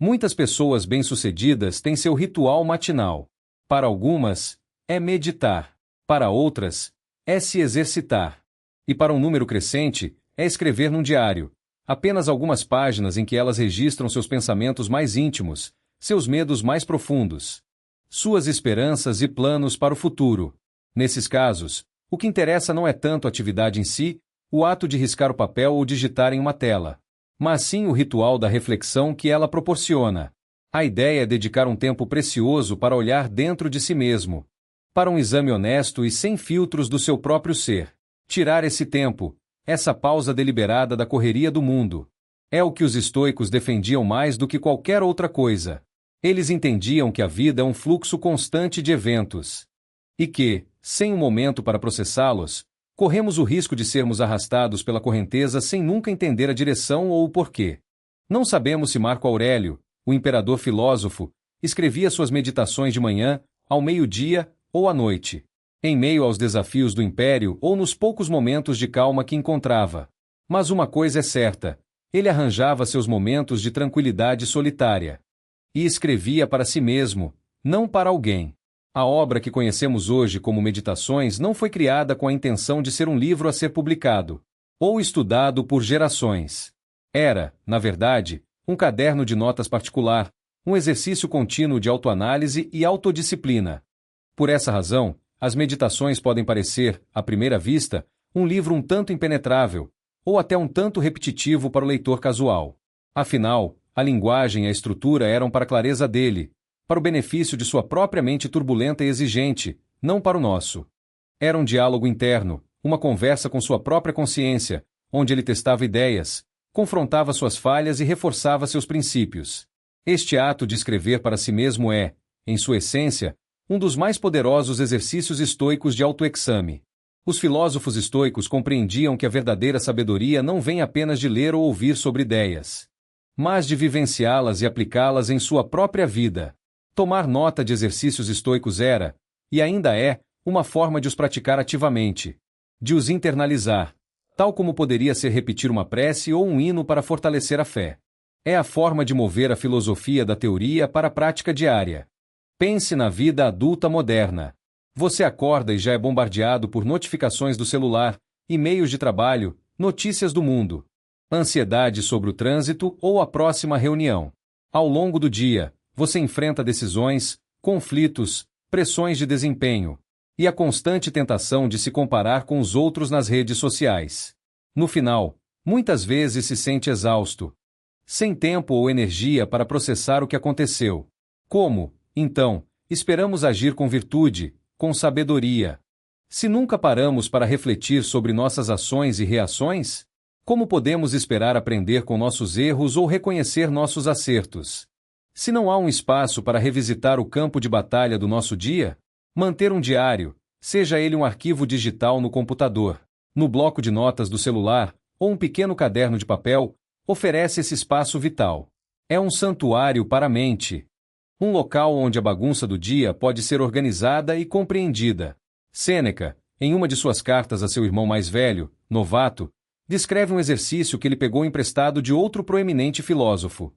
Muitas pessoas bem-sucedidas têm seu ritual matinal. Para algumas, é meditar. Para outras, é se exercitar. E para um número crescente, é escrever num diário. Apenas algumas páginas em que elas registram seus pensamentos mais íntimos, seus medos mais profundos, suas esperanças e planos para o futuro. Nesses casos, o que interessa não é tanto a atividade em si, o ato de riscar o papel ou digitar em uma tela, mas sim o ritual da reflexão que ela proporciona. A ideia é dedicar um tempo precioso para olhar dentro de si mesmo, para um exame honesto e sem filtros do seu próprio ser. Tirar esse tempo, essa pausa deliberada da correria do mundo, é o que os estoicos defendiam mais do que qualquer outra coisa. Eles entendiam que a vida é um fluxo constante de eventos, e que, sem um momento para processá-los, corremos o risco de sermos arrastados pela correnteza sem nunca entender a direção ou o porquê. Não sabemos se Marco Aurélio, o imperador filósofo, escrevia suas meditações de manhã, ao meio-dia ou à noite, em meio aos desafios do império ou nos poucos momentos de calma que encontrava. Mas uma coisa é certa, ele arranjava seus momentos de tranquilidade solitária. E escrevia para si mesmo, não para alguém. A obra que conhecemos hoje como Meditações não foi criada com a intenção de ser um livro a ser publicado, ou estudado por gerações. Era, na verdade, um caderno de notas particular, um exercício contínuo de autoanálise e autodisciplina. Por essa razão, as Meditações podem parecer, à primeira vista, um livro um tanto impenetrável, ou até um tanto repetitivo para o leitor casual. Afinal, a linguagem e a estrutura eram para a clareza dele, para o benefício de sua própria mente turbulenta e exigente, não para o nosso. Era um diálogo interno, uma conversa com sua própria consciência, onde ele testava ideias, confrontava suas falhas e reforçava seus princípios. Este ato de escrever para si mesmo é, em sua essência, um dos mais poderosos exercícios estoicos de autoexame. Os filósofos estoicos compreendiam que a verdadeira sabedoria não vem apenas de ler ou ouvir sobre ideias, mas de vivenciá-las e aplicá-las em sua própria vida. Tomar nota de exercícios estoicos era, e ainda é, uma forma de os praticar ativamente, de os internalizar, tal como poderia ser repetir uma prece ou um hino para fortalecer a fé. É a forma de mover a filosofia da teoria para a prática diária. Pense na vida adulta moderna. Você acorda e já é bombardeado por notificações do celular, e-mails de trabalho, notícias do mundo, ansiedade sobre o trânsito ou a próxima reunião. Ao longo do dia, você enfrenta decisões, conflitos, pressões de desempenho, e a constante tentação de se comparar com os outros nas redes sociais. No final, muitas vezes se sente exausto, sem tempo ou energia para processar o que aconteceu. Como, então, esperamos agir com virtude, com sabedoria? Se nunca paramos para refletir sobre nossas ações e reações, como podemos esperar aprender com nossos erros ou reconhecer nossos acertos? Se não há um espaço para revisitar o campo de batalha do nosso dia, manter um diário, seja ele um arquivo digital no computador, no bloco de notas do celular ou um pequeno caderno de papel, oferece esse espaço vital. É um santuário para a mente. Um local onde a bagunça do dia pode ser organizada e compreendida. Sêneca, em uma de suas cartas a seu irmão mais velho, novato, descreve um exercício que ele pegou emprestado de outro proeminente filósofo.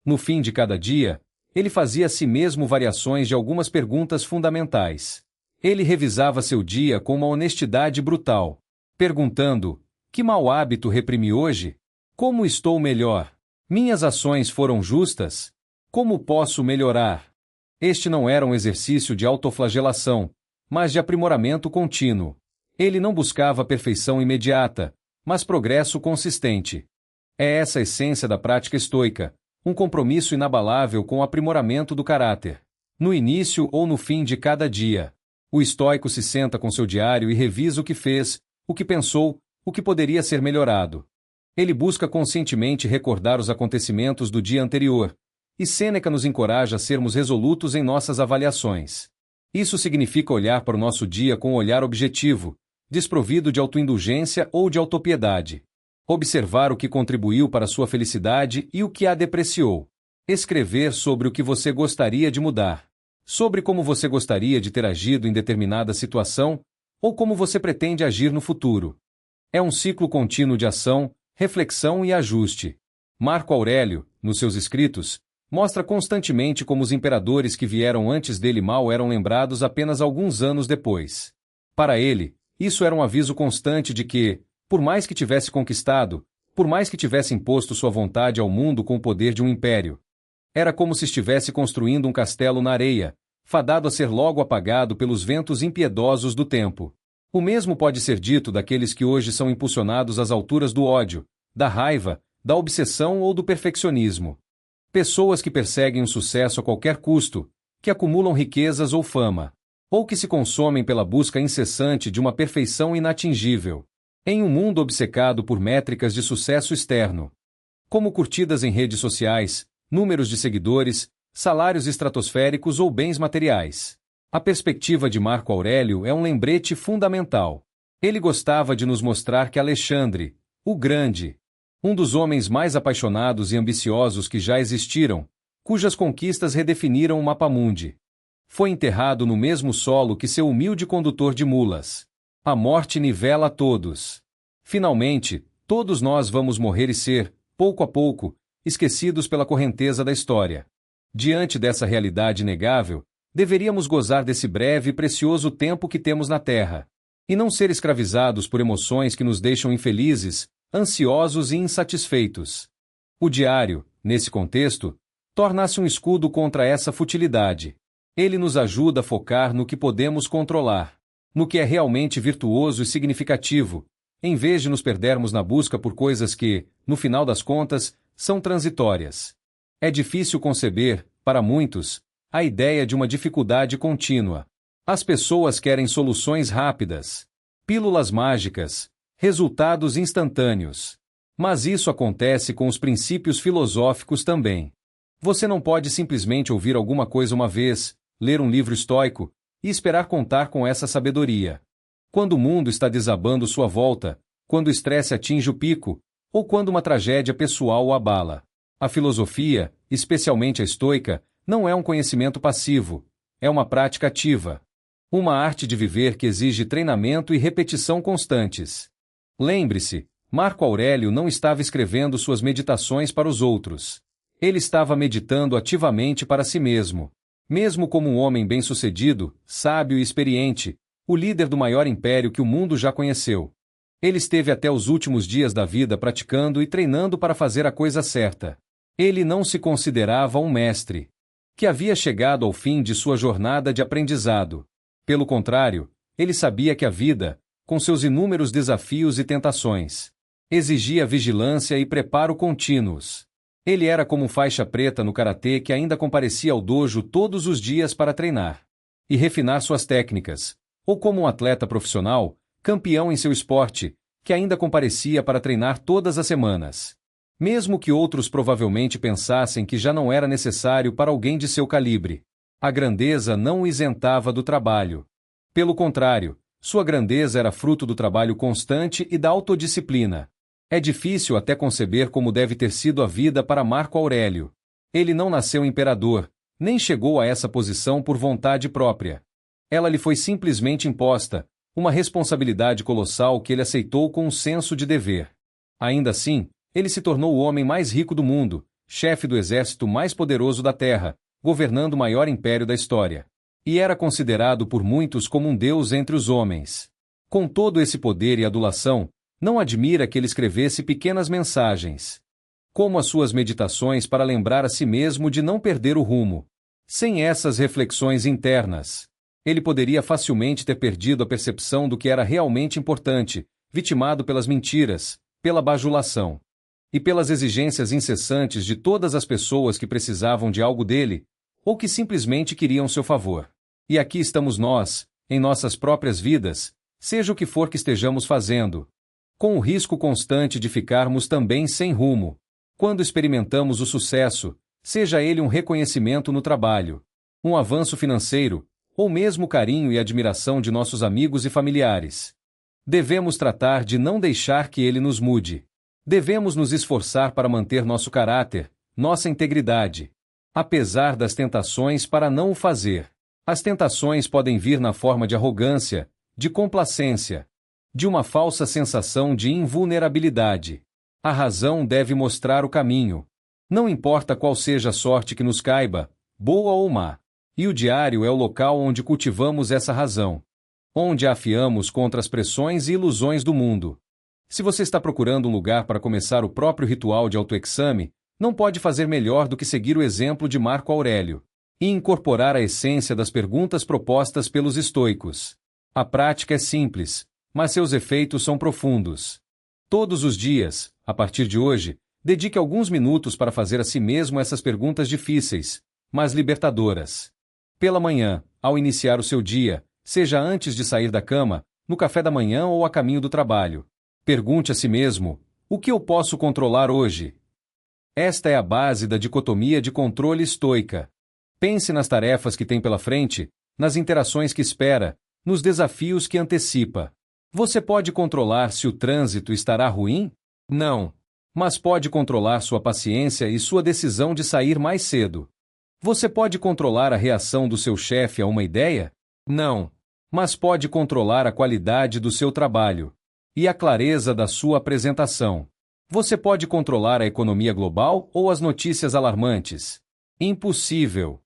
No fim de cada dia, ele fazia a si mesmo variações de algumas perguntas fundamentais. Ele revisava seu dia com uma honestidade brutal, perguntando: que mau hábito reprimi hoje? Como estou melhor? Minhas ações foram justas? Como posso melhorar? Este não era um exercício de autoflagelação, mas de aprimoramento contínuo. Ele não buscava perfeição imediata, mas progresso consistente. É essa a essência da prática estoica, um compromisso inabalável com o aprimoramento do caráter. No início ou no fim de cada dia, o estoico se senta com seu diário e revisa o que fez, o que pensou, o que poderia ser melhorado. Ele busca conscientemente recordar os acontecimentos do dia anterior, e Sêneca nos encoraja a sermos resolutos em nossas avaliações. Isso significa olhar para o nosso dia com um olhar objetivo, desprovido de autoindulgência ou de autopiedade. Observar o que contribuiu para sua felicidade e o que a depreciou. Escrever sobre o que você gostaria de mudar. Sobre como você gostaria de ter agido em determinada situação, ou como você pretende agir no futuro. É um ciclo contínuo de ação, reflexão e ajuste. Marco Aurélio, nos seus escritos, mostra constantemente como os imperadores que vieram antes dele mal eram lembrados apenas alguns anos depois. Para ele, isso era um aviso constante de que, por mais que tivesse conquistado, por mais que tivesse imposto sua vontade ao mundo com o poder de um império, era como se estivesse construindo um castelo na areia, fadado a ser logo apagado pelos ventos impiedosos do tempo. O mesmo pode ser dito daqueles que hoje são impulsionados às alturas do ódio, da raiva, da obsessão ou do perfeccionismo. Pessoas que perseguem o sucesso a qualquer custo, que acumulam riquezas ou fama, ou que se consomem pela busca incessante de uma perfeição inatingível, em um mundo obcecado por métricas de sucesso externo, como curtidas em redes sociais, números de seguidores, salários estratosféricos ou bens materiais. A perspectiva de Marco Aurélio é um lembrete fundamental. Ele gostava de nos mostrar que Alexandre, o Grande, um dos homens mais apaixonados e ambiciosos que já existiram, cujas conquistas redefiniram o mapamundi, foi enterrado no mesmo solo que seu humilde condutor de mulas. A morte nivela a todos. Finalmente, todos nós vamos morrer e ser, pouco a pouco, esquecidos pela correnteza da história. Diante dessa realidade inegável, deveríamos gozar desse breve e precioso tempo que temos na Terra, e não ser escravizados por emoções que nos deixam infelizes, ansiosos e insatisfeitos. O diário, nesse contexto, torna-se um escudo contra essa futilidade. Ele nos ajuda a focar no que podemos controlar, no que é realmente virtuoso e significativo, em vez de nos perdermos na busca por coisas que, no final das contas, são transitórias. É difícil conceber, para muitos, a ideia de uma dificuldade contínua. As pessoas querem soluções rápidas, pílulas mágicas, resultados instantâneos. Mas isso acontece com os princípios filosóficos também. Você não pode simplesmente ouvir alguma coisa uma vez, ler um livro estoico, e esperar contar com essa sabedoria. Quando o mundo está desabando sua volta, quando o estresse atinge o pico, ou quando uma tragédia pessoal o abala. A filosofia, especialmente a estoica, não é um conhecimento passivo, é uma prática ativa. Uma arte de viver que exige treinamento e repetição constantes. Lembre-se, Marco Aurélio não estava escrevendo suas meditações para os outros. Ele estava meditando ativamente para si mesmo. Mesmo como um homem bem-sucedido, sábio e experiente, o líder do maior império que o mundo já conheceu, ele esteve até os últimos dias da vida praticando e treinando para fazer a coisa certa. Ele não se considerava um mestre, que havia chegado ao fim de sua jornada de aprendizado. Pelo contrário, ele sabia que a vida, com seus inúmeros desafios e tentações, exigia vigilância e preparo contínuos. Ele era como um faixa preta no karatê que ainda comparecia ao dojo todos os dias para treinar e refinar suas técnicas, ou como um atleta profissional, campeão em seu esporte, que ainda comparecia para treinar todas as semanas. Mesmo que outros provavelmente pensassem que já não era necessário para alguém de seu calibre, a grandeza não o isentava do trabalho. Pelo contrário, sua grandeza era fruto do trabalho constante e da autodisciplina. É difícil até conceber como deve ter sido a vida para Marco Aurélio. Ele não nasceu imperador, nem chegou a essa posição por vontade própria. Ela lhe foi simplesmente imposta, uma responsabilidade colossal que ele aceitou com um senso de dever. Ainda assim, ele se tornou o homem mais rico do mundo, chefe do exército mais poderoso da Terra, governando o maior império da história. E era considerado por muitos como um deus entre os homens. Com todo esse poder e adulação, não admira que ele escrevesse pequenas mensagens, como as suas meditações para lembrar a si mesmo de não perder o rumo. Sem essas reflexões internas, ele poderia facilmente ter perdido a percepção do que era realmente importante, vitimado pelas mentiras, pela bajulação e pelas exigências incessantes de todas as pessoas que precisavam de algo dele, ou que simplesmente queriam seu favor. E aqui estamos nós, em nossas próprias vidas, seja o que for que estejamos fazendo, com o risco constante de ficarmos também sem rumo. Quando experimentamos o sucesso, seja ele um reconhecimento no trabalho, um avanço financeiro, ou mesmo o carinho e admiração de nossos amigos e familiares, devemos tratar de não deixar que ele nos mude. Devemos nos esforçar para manter nosso caráter, nossa integridade, apesar das tentações para não o fazer. As tentações podem vir na forma de arrogância, de complacência, de uma falsa sensação de invulnerabilidade. A razão deve mostrar o caminho. Não importa qual seja a sorte que nos caiba, boa ou má. E o diário é o local onde cultivamos essa razão, onde a afiamos contra as pressões e ilusões do mundo. Se você está procurando um lugar para começar o próprio ritual de autoexame, não pode fazer melhor do que seguir o exemplo de Marco Aurélio e incorporar a essência das perguntas propostas pelos estoicos. A prática é simples, mas seus efeitos são profundos. Todos os dias, a partir de hoje, dedique alguns minutos para fazer a si mesmo essas perguntas difíceis, mas libertadoras. Pela manhã, ao iniciar o seu dia, seja antes de sair da cama, no café da manhã ou a caminho do trabalho, pergunte a si mesmo: o que eu posso controlar hoje? Esta é a base da dicotomia de controle estoica. Pense nas tarefas que tem pela frente, nas interações que espera, nos desafios que antecipa. Você pode controlar se o trânsito estará ruim? Não. Mas pode controlar sua paciência e sua decisão de sair mais cedo. Você pode controlar a reação do seu chefe a uma ideia? Não. Mas pode controlar a qualidade do seu trabalho e a clareza da sua apresentação. Você pode controlar a economia global ou as notícias alarmantes? Impossível.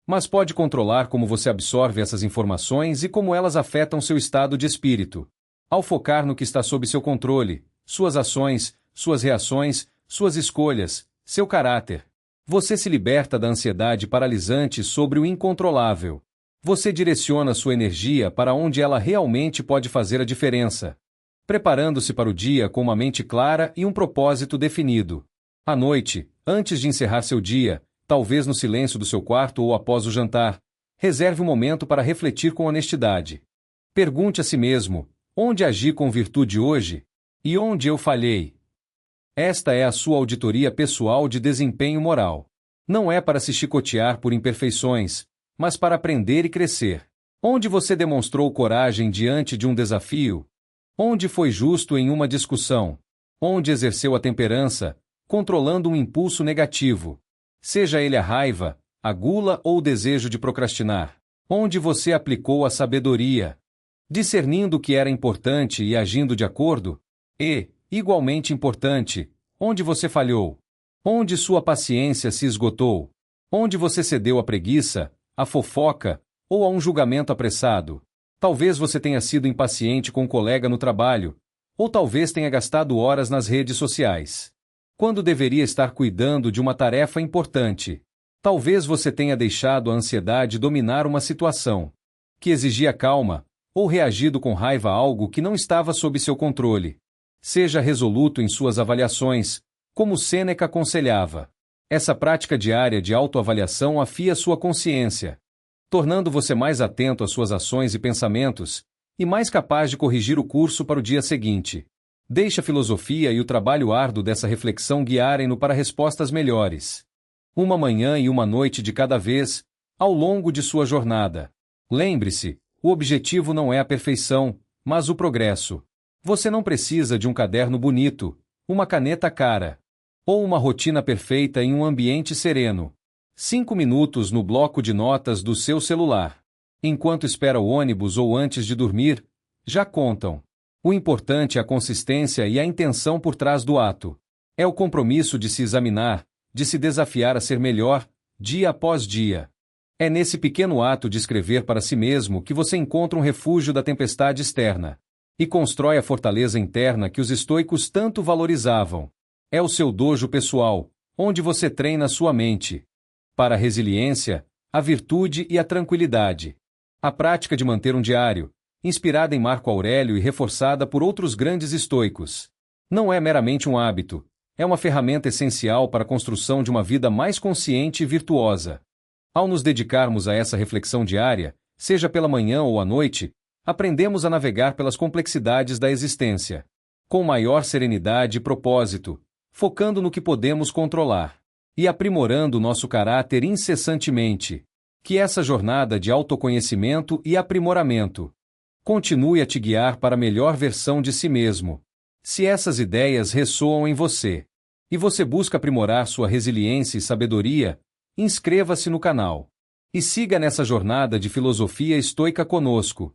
Mas pode controlar como você absorve essas informações e como elas afetam seu estado de espírito. Ao focar no que está sob seu controle, suas ações, suas reações, suas escolhas, seu caráter, você se liberta da ansiedade paralisante sobre o incontrolável. Você direciona sua energia para onde ela realmente pode fazer a diferença, preparando-se para o dia com uma mente clara e um propósito definido. À noite, antes de encerrar seu dia, talvez no silêncio do seu quarto ou após o jantar, reserve um momento para refletir com honestidade. Pergunte a si mesmo: onde agi com virtude hoje? E onde eu falhei? Esta é a sua auditoria pessoal de desempenho moral. Não é para se chicotear por imperfeições, mas para aprender e crescer. Onde você demonstrou coragem diante de um desafio? Onde foi justo em uma discussão? Onde exerceu a temperança, controlando um impulso negativo? Seja ele a raiva, a gula ou o desejo de procrastinar. Onde você aplicou a sabedoria, discernindo o que era importante e agindo de acordo? E, igualmente importante, onde você falhou? Onde sua paciência se esgotou? Onde você cedeu à preguiça, à fofoca ou a um julgamento apressado? Talvez você tenha sido impaciente com um colega no trabalho, ou talvez tenha gastado horas nas redes sociais, quando deveria estar cuidando de uma tarefa importante. Talvez você tenha deixado a ansiedade dominar uma situação que exigia calma, ou reagido com raiva a algo que não estava sob seu controle. Seja resoluto em suas avaliações, como Sêneca aconselhava. Essa prática diária de autoavaliação afia sua consciência, tornando você mais atento às suas ações e pensamentos, e mais capaz de corrigir o curso para o dia seguinte. Deixe a filosofia e o trabalho árduo dessa reflexão guiarem-no para respostas melhores. Uma manhã e uma noite de cada vez, ao longo de sua jornada. Lembre-se, o objetivo não é a perfeição, mas o progresso. Você não precisa de um caderno bonito, uma caneta cara, ou uma rotina perfeita em um ambiente sereno. 5 minutos no bloco de notas do seu celular, enquanto espera o ônibus ou antes de dormir, já contam. O importante é a consistência e a intenção por trás do ato. É o compromisso de se examinar, de se desafiar a ser melhor, dia após dia. É nesse pequeno ato de escrever para si mesmo que você encontra um refúgio da tempestade externa e constrói a fortaleza interna que os estoicos tanto valorizavam. É o seu dojo pessoal, onde você treina sua mente para a resiliência, a virtude e a tranquilidade. A prática de manter um diário, inspirada em Marco Aurélio e reforçada por outros grandes estoicos, não é meramente um hábito, é uma ferramenta essencial para a construção de uma vida mais consciente e virtuosa. Ao nos dedicarmos a essa reflexão diária, seja pela manhã ou à noite, aprendemos a navegar pelas complexidades da existência, com maior serenidade e propósito, focando no que podemos controlar e aprimorando nosso caráter incessantemente. Que essa jornada de autoconhecimento e aprimoramento continue a te guiar para a melhor versão de si mesmo. Se essas ideias ressoam em você e você busca aprimorar sua resiliência e sabedoria, inscreva-se no canal e siga nessa jornada de filosofia estoica conosco.